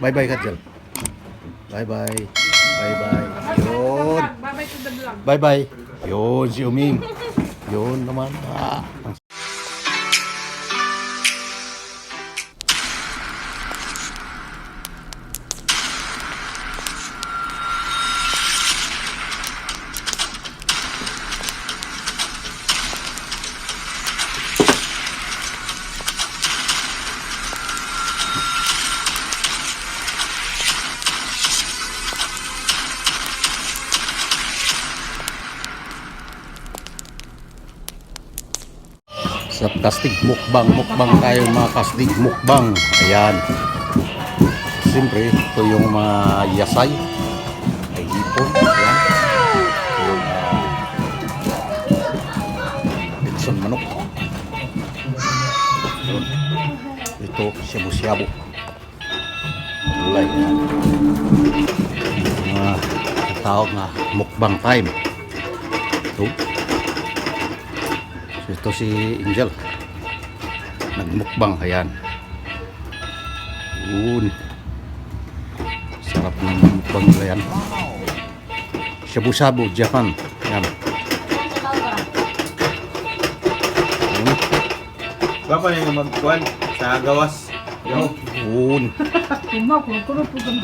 Bye-bye ka dyan. Bye-bye. Bye-bye. Yun. Bye-bye to the vlog. Bye-bye. Yun, si Uming. Yun naman. Sa kastig mukbang tayo mga kastig mukbang. Ayan. Siyempre, ito yung mga yasay. Ay hipon. Ayan. Yung Edson manok. Yun. Ito, shabu-shabu. Gulay. Mga tawag na mukbang time. Ito. Ito si Angel nagmukbang. Ayan. Yun. Sarap ng mukbang nila yan. Shabu-shabu Japan. Ayan. Bapa na yung magkuhan sa gawas. Yo. Yun.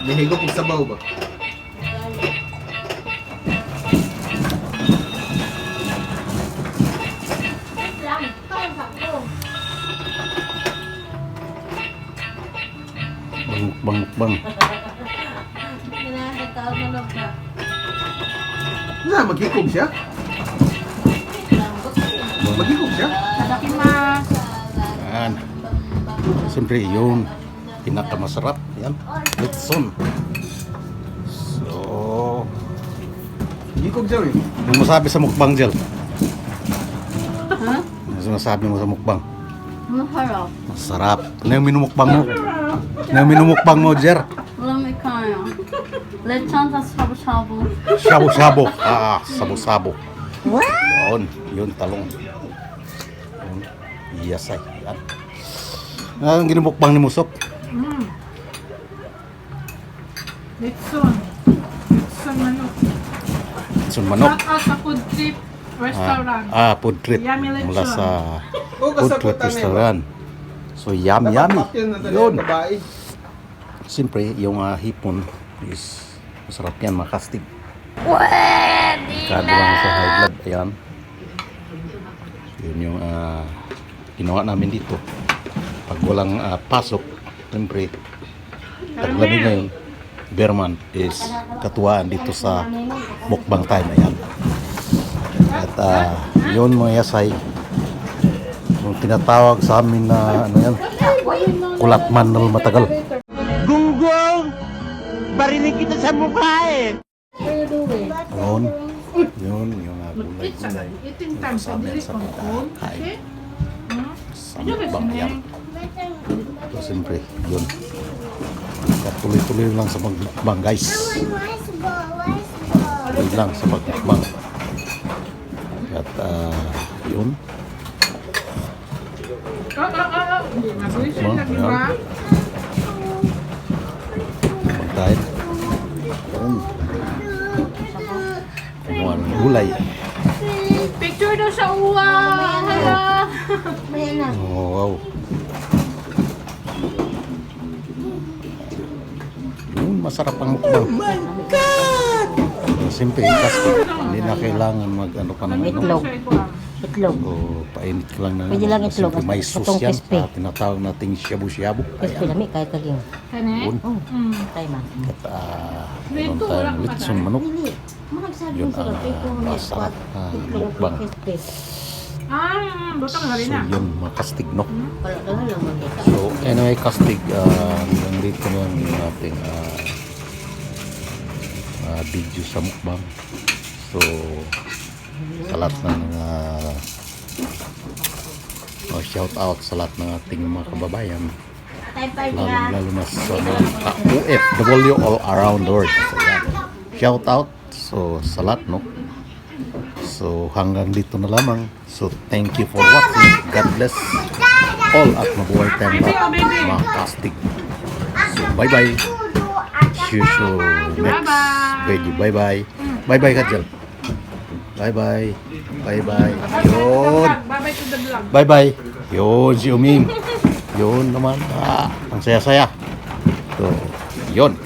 Nihigo po sabaw ba? Mukbang. Na, maghikog siya? Maghikog siya? Ayan. Siyempre yung pinakamasarap. Ayan. Litson. So, Maghikog siya eh. ano masabi sa mukbang, Jel? Ano masabi mo sa mukbang? Masarap. Masarap. Ano yung minumukbang mo? Ano yung minumukbang mo, Jer? Walang may kaya. Lechon sa shabu-shabu. Shabu-shabu. Sabu-sabu. Yun, talong. Yun, yasay. Yan. Ang ginumukbang ni Musop? Litson. Litson manok. Litson manok. Shout out sa Food Trip Restaurant. Food trip. Yummy lechon. Mula sa O, food trip kasagutan restaurant. So, yummy. Yun. Yun. Babae. Siyempre, yung hipon is masarap yan, makastig. Kado lang sa high blood. Ayan. Yun yung ginawa namin dito. Pag walang pasok, siyempre, taglamig na yun. Berman is katuwaan dito sa mukbang time. Ayan. At yun mga yasay, yung tinatawag sa amin na ano yan, kulatman na matagal. Gunggong! Barinig kita sa mukha eh! Yun, yung gulay-gulay. Eating time sa dili Sa kong kain. Sa mukbang yan. So, siyempre, yun. Tuloy-tuloy lang sa magmukbang, guys. Tuloy lang sa magmukbang. At, yun. Hindi mabilis yung Ayan. nag-iba. Magkain. Yun. Kumuha ng gulay. Picture daw sa uwa. Hala. Oh, wow. Yun, masarap ang mukbang. Oh my God! Siyempre, kasi hindi na kailangan mag-ano pa ng ano. Itlog. Itlog. O, painit ka lang ng Pwede lang ano. itlog. Siyempre, may sauce Itong yan. crispy. Tinatawag nating shabu-shabu. Crispy Ayan. lami kahit kaging. Kane? Yun. Tayo man. At meron tayong litson manok. Dili. Magsabi Yun sa ang kape ko. masarap na mukbang. Crispy. Butang na rin So, na. yun, mga kastig, no? Wala ka lang mo dito. So, anyway, kastig, hanggang dito na yung ating video sa mukbang. So, sa lahat ng shout out sa lahat ng ating mga kababayan, lalo na sa mga OFW all around the world. So, yan. Shout out sa lahat, no? So, hanggang dito na lamang. So, thank you for watching. God bless all at mabuhay tayong lahat, mga kastig. So, bye-bye. See you next video. Bye-bye. Bye-bye, Kajal. Bye-bye. Bye-bye. Yun. Bye-bye to the vlog. Bye-bye. Yun, si Uming. Yun naman. Ang saya-saya. So, yun.